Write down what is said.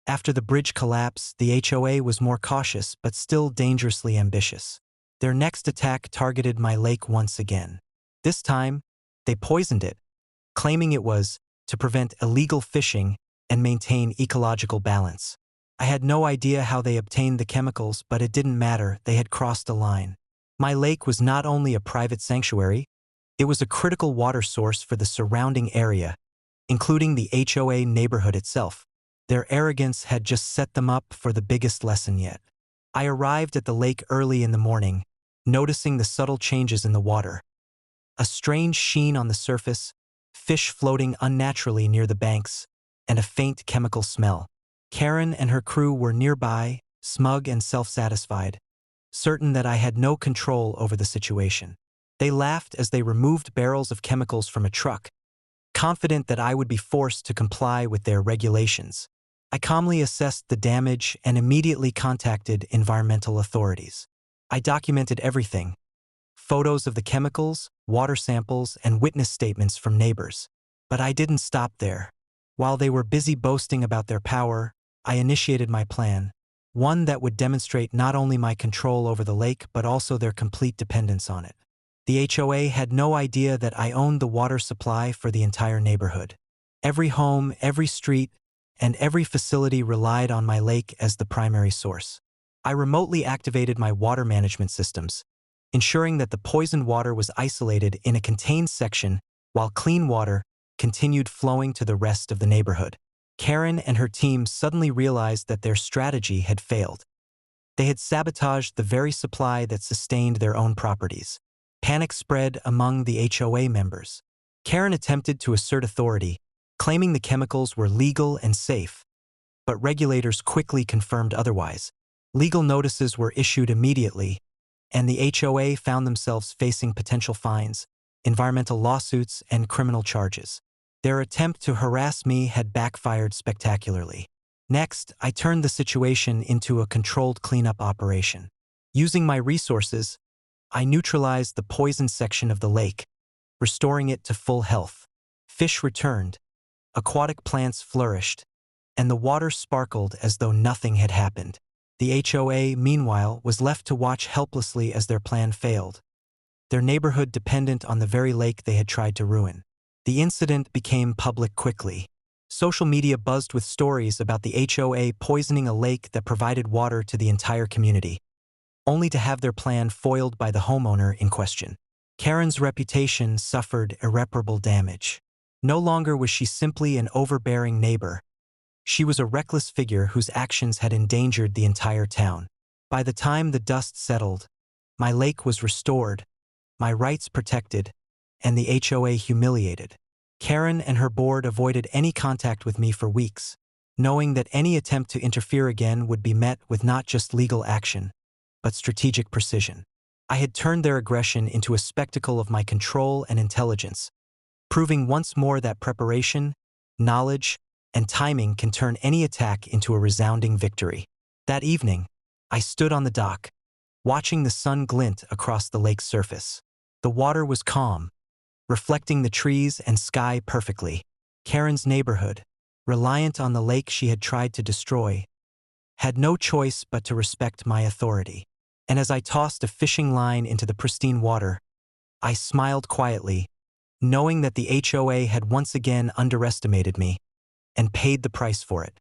After the bridge collapse, the HOA was more cautious but still dangerously ambitious. Their next attack targeted my lake once again. This time, they poisoned it, claiming it was to prevent illegal fishing and maintain ecological balance. I had no idea how they obtained the chemicals, but it didn't matter, they had crossed a line. My lake was not only a private sanctuary, it was a critical water source for the surrounding area, including the HOA neighborhood itself. Their arrogance had just set them up for the biggest lesson yet. I arrived at the lake early in the morning, noticing the subtle changes in the water. A strange sheen on the surface, fish floating unnaturally near the banks, and a faint chemical smell. Karen and her crew were nearby, smug and self-satisfied, certain that I had no control over the situation. They laughed as they removed barrels of chemicals from a truck, confident that I would be forced to comply with their regulations. I calmly assessed the damage and immediately contacted environmental authorities. I documented everything: photos of the chemicals, water samples, and witness statements from neighbors. But I didn't stop there. While they were busy boasting about their power, I initiated my plan, one that would demonstrate not only my control over the lake but also their complete dependence on it. The HOA had no idea that I owned the water supply for the entire neighborhood. Every home, every street, and every facility relied on my lake as the primary source. I remotely activated my water management systems, ensuring that the poisoned water was isolated in a contained section while clean water continued flowing to the rest of the neighborhood. Karen and her team suddenly realized that their strategy had failed. They had sabotaged the very supply that sustained their own properties. Panic spread among the HOA members. Karen attempted to assert authority, claiming the chemicals were legal and safe, but regulators quickly confirmed otherwise. Legal notices were issued immediately, and the HOA found themselves facing potential fines, environmental lawsuits, and criminal charges. Their attempt to harass me had backfired spectacularly. Next, I turned the situation into a controlled cleanup operation. Using my resources, I neutralized the poisoned section of the lake, restoring it to full health. Fish returned, aquatic plants flourished, and the water sparkled as though nothing had happened. The HOA, meanwhile, was left to watch helplessly as their plan failed, their neighborhood dependent on the very lake they had tried to ruin. The incident became public quickly. Social media buzzed with stories about the HOA poisoning a lake that provided water to the entire community, only to have their plan foiled by the homeowner in question. Karen's reputation suffered irreparable damage. No longer was she simply an overbearing neighbor. She was a reckless figure whose actions had endangered the entire town. By the time the dust settled, my lake was restored, my rights protected, and the HOA humiliated. Karen and her board avoided any contact with me for weeks, knowing that any attempt to interfere again would be met with not just legal action, but strategic precision. I had turned their aggression into a spectacle of my control and intelligence, proving once more that preparation, knowledge, and timing can turn any attack into a resounding victory. That evening, I stood on the dock, watching the sun glint across the lake's surface. The water was calm, reflecting the trees and sky perfectly. Karen's neighborhood, reliant on the lake she had tried to destroy, had no choice but to respect my authority. And as I tossed a fishing line into the pristine water, I smiled quietly, knowing that the HOA had once again underestimated me and paid the price for it.